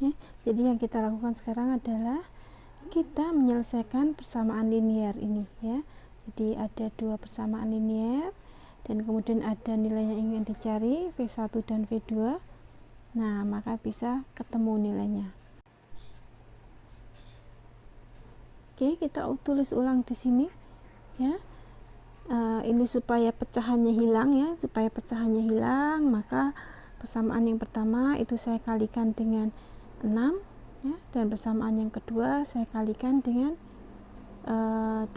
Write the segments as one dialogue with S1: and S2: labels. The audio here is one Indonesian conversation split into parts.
S1: ya. Jadi yang kita lakukan sekarang adalah kita menyelesaikan persamaan linear ini ya. Jadi ada dua persamaan linear dan kemudian ada nilainya ingin dicari V1 dan V2. Nah, maka bisa ketemu nilainya. Oke, kita tulis ulang di sini ya. Ini supaya pecahannya hilang ya, supaya pecahannya hilang, maka persamaan yang pertama itu saya kalikan dengan 6 ya, dan persamaan yang kedua saya kalikan dengan 12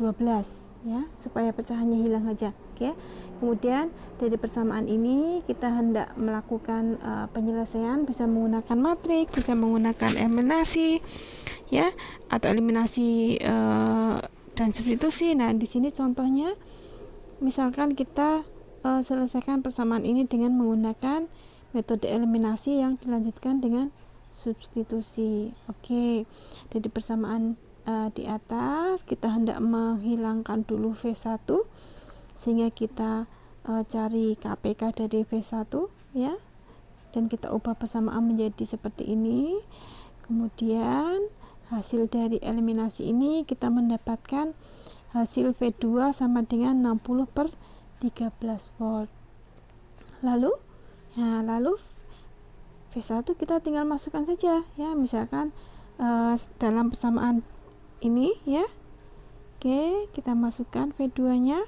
S1: ya, supaya pecahannya hilang aja. Oke. Kemudian dari persamaan ini kita hendak melakukan penyelesaian, bisa menggunakan matriks, bisa menggunakan eliminasi ya, atau eliminasi dan substitusi. Nah, di sini contohnya misalkan kita selesaikan persamaan ini dengan menggunakan metode eliminasi yang dilanjutkan dengan substitusi. Oke. Dari persamaan di atas kita hendak menghilangkan dulu V1 sehingga kita cari KPK dari V1 ya, dan kita ubah persamaan menjadi seperti ini. Kemudian hasil dari eliminasi ini kita mendapatkan hasil V2 sama dengan 60/13 volt. Lalu V1 kita tinggal masukkan saja ya, misalkan dalam persamaan ini ya. Oke, kita masukkan V2 nya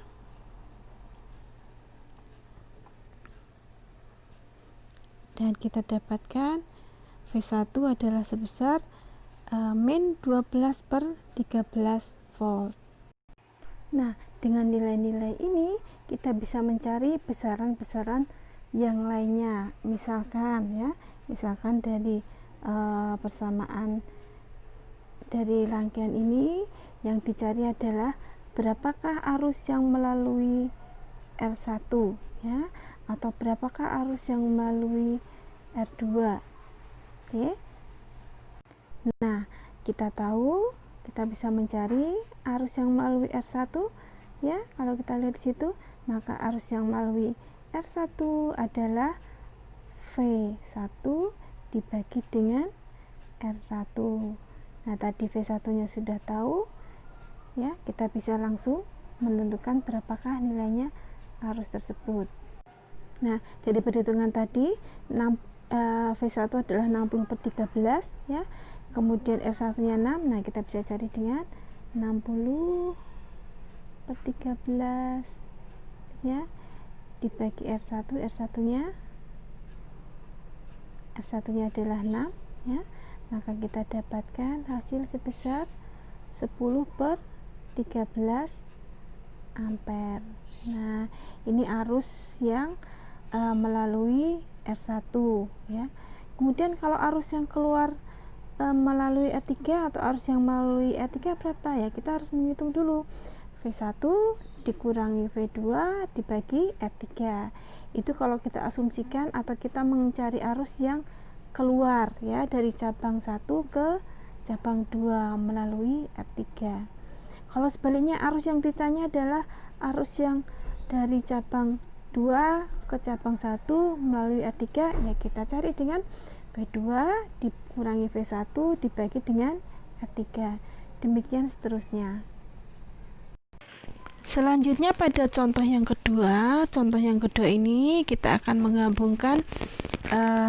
S1: dan kita dapatkan V1 adalah sebesar min 12/13 volt. Nah, dengan nilai-nilai ini kita bisa mencari besaran-besaran yang lainnya. Misalkan dari persamaan dari rangkaian ini yang dicari adalah berapakah arus yang melalui R1 ya, atau berapakah arus yang melalui R2. Oke. Nah, kita tahu kita bisa mencari arus yang melalui R1 ya. Kalau kita lihat di situ, maka arus yang melalui R1 adalah V1 dibagi dengan R1. Nah, tadi V1-nya sudah tahu ya, kita bisa langsung menentukan berapakah nilainya arus tersebut. Nah, dari perhitungan tadi V1 adalah 60/13 ya. Kemudian R1-nya 6. Nah, kita bisa cari dengan 60/13 ya, dibagi R1. R1-nya adalah 6 ya. Maka kita dapatkan hasil sebesar 10/13 ampere. Nah, ini arus yang melalui R1 ya. Kemudian kalau arus yang keluar melalui R3 atau arus yang melalui R3 berapa ya? Kita harus menghitung dulu. V1 dikurangi V2 dibagi R3. Itu kalau kita asumsikan atau kita mencari arus yang keluar ya, dari cabang 1 ke cabang 2 melalui R3. Kalau sebaliknya arus yang ditanya adalah arus yang dari cabang 2 ke cabang 1 melalui R3, ya kita cari dengan V2 dikurangi V1 dibagi dengan R3. Demikian seterusnya. Selanjutnya pada contoh yang kedua ini kita akan menggabungkan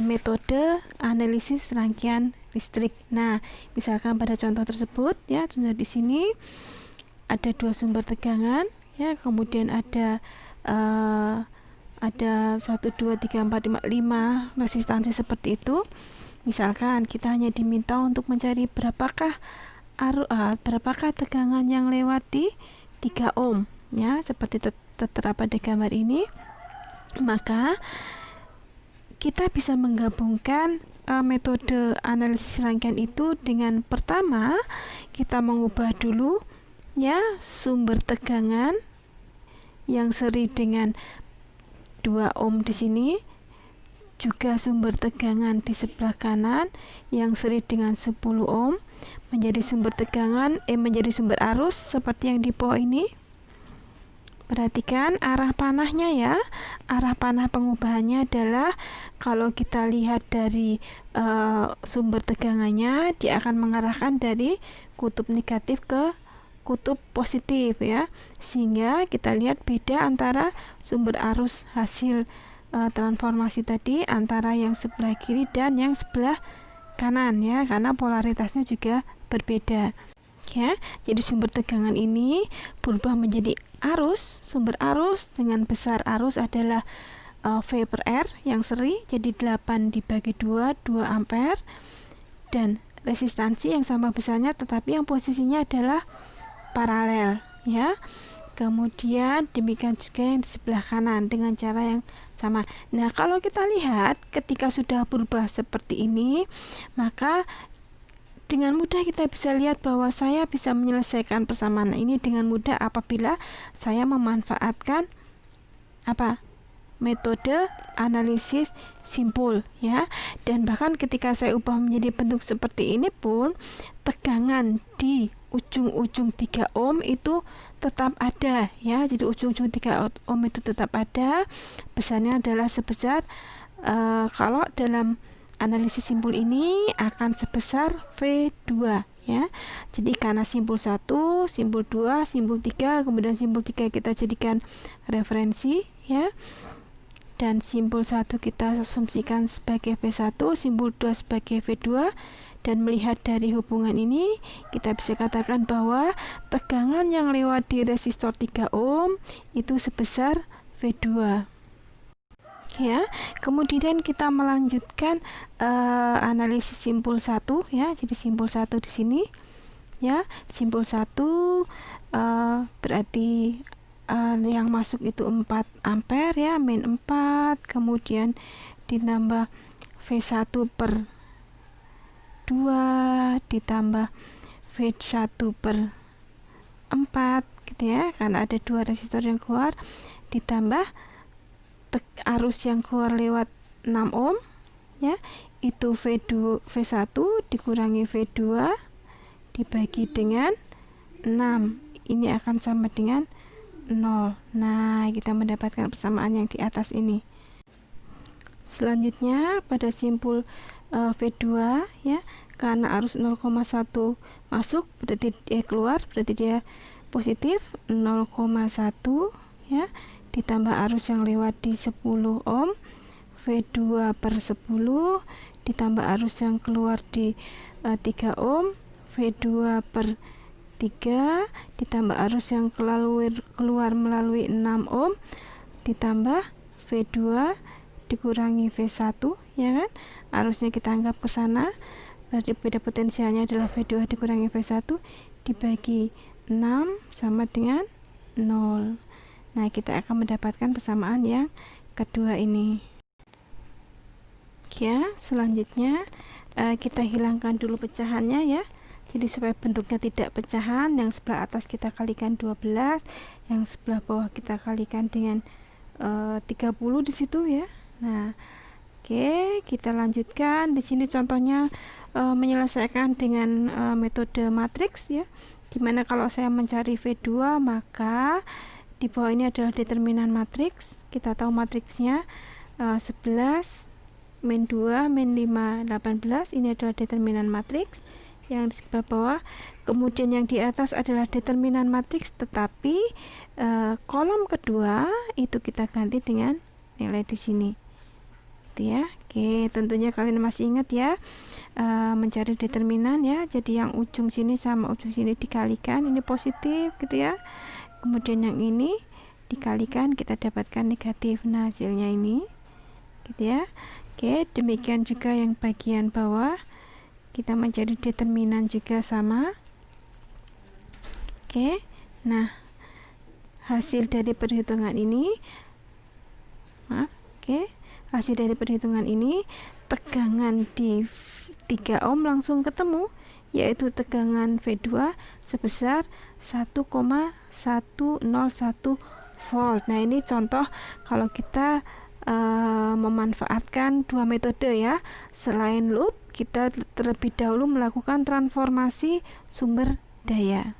S1: metode analisis rangkaian listrik. Nah, misalkan pada contoh tersebut ya, contoh di sini ada dua sumber tegangan ya, kemudian ada 1, 2, 3, 4, 5 resistansi seperti itu. Misalkan kita hanya diminta untuk mencari berapakah tegangan yang lewat di 3 ohm ya, seperti tertera pada gambar ini. Maka kita bisa menggabungkan metode analisis rangkaian itu dengan pertama kita mengubah dulu ya sumber tegangan yang seri dengan 2 ohm di sini, juga sumber tegangan di sebelah kanan yang seri dengan 10 ohm menjadi sumber tegangan menjadi sumber arus seperti yang di bawah ini. Perhatikan arah panahnya ya. Arah panah pengubahannya adalah kalau kita lihat dari sumber tegangannya, dia akan mengarahkan dari kutub negatif ke kutub positif ya. Sehingga kita lihat beda antara sumber arus hasil transformasi tadi antara yang sebelah kiri dan yang sebelah kanan ya, karena polaritasnya juga berbeda. Ya, jadi sumber tegangan ini berubah menjadi arus. Sumber arus dengan besar arus adalah V per R yang seri, jadi 8 dibagi 2 ampere, dan resistansi yang sama besarnya tetapi yang posisinya adalah paralel ya. Kemudian demikian juga yang di sebelah kanan dengan cara yang sama. Nah, kalau kita lihat ketika sudah berubah seperti ini, maka dengan mudah kita bisa lihat bahwa saya bisa menyelesaikan persamaan ini dengan mudah apabila saya memanfaatkan metode analisis simpul ya. Dan bahkan ketika saya ubah menjadi bentuk seperti ini pun, tegangan di ujung-ujung 3 ohm itu tetap ada ya. Jadi ujung-ujung 3 ohm itu tetap ada. Besarnya adalah sebesar kalau dalam analisis simpul ini akan sebesar V2 ya. Jadi karena simpul 1, simpul 2, simpul 3, kemudian simpul 3 kita jadikan referensi ya. Dan simpul 1 kita asumsikan sebagai V1, simpul 2 sebagai V2, dan melihat dari hubungan ini kita bisa katakan bahwa tegangan yang lewat di resistor 3 ohm itu sebesar V2. Ya, kemudian kita melanjutkan analisis simpul 1 ya. Jadi simpul 1 di sini ya. Simpul 1 berarti yang masuk itu 4 ampere ya, min 4, kemudian ditambah V1 per 2 ditambah V1 per 4 gitu ya, karena ada 2 resistor yang keluar, ditambah arus yang keluar lewat 6 ohm ya, itu V1 dikurangi V2 dibagi dengan 6, ini akan sama dengan 0. Nah, kita mendapatkan persamaan yang di atas ini. Selanjutnya pada simpul V2 ya, karena arus 0,1 masuk berarti dia keluar, berarti dia positif 0,1 ya, ditambah arus yang lewat di 10 ohm V2 per 10 ditambah arus yang keluar di 3 ohm V2 per 3 ditambah arus yang keluar melalui 6 ohm ditambah V2 dikurangi V1 ya kan, arusnya kita anggap ke sana, berarti beda potensialnya adalah V2 dikurangi V1 dibagi 6 sama dengan 0. Nah, kita akan mendapatkan persamaan yang kedua ini. Ya, selanjutnya kita hilangkan dulu pecahannya ya. Jadi supaya bentuknya tidak pecahan, yang sebelah atas kita kalikan 12, yang sebelah bawah kita kalikan dengan 30 di situ ya. Nah, oke, kita lanjutkan. Di sini contohnya menyelesaikan dengan metode matriks ya. Dimana kalau saya mencari V2, maka di bawah ini adalah determinan matriks. Kita tahu matriksnya 11 min 2 min 5 18. Ini adalah determinan matriks yang di sebelah bawah. Kemudian yang di atas adalah determinan matriks, tetapi kolom kedua itu kita ganti dengan nilai di sini. Gitu ya. Oke, tentunya kalian masih ingat ya, mencari determinan ya. Jadi yang ujung sini sama ujung sini dikalikan, ini positif gitu ya. Kemudian yang ini dikalikan kita dapatkan negatif. Nah, hasilnya ini gitu ya. Oke, demikian juga yang bagian bawah kita mencari determinan juga sama. Oke, nah hasil dari perhitungan ini hasil dari perhitungan ini tegangan di 3 ohm langsung ketemu, yaitu tegangan V2 sebesar 1,101 volt. Nah, ini contoh kalau kita memanfaatkan dua metode ya. Selain loop, kita terlebih dahulu melakukan transformasi sumber daya.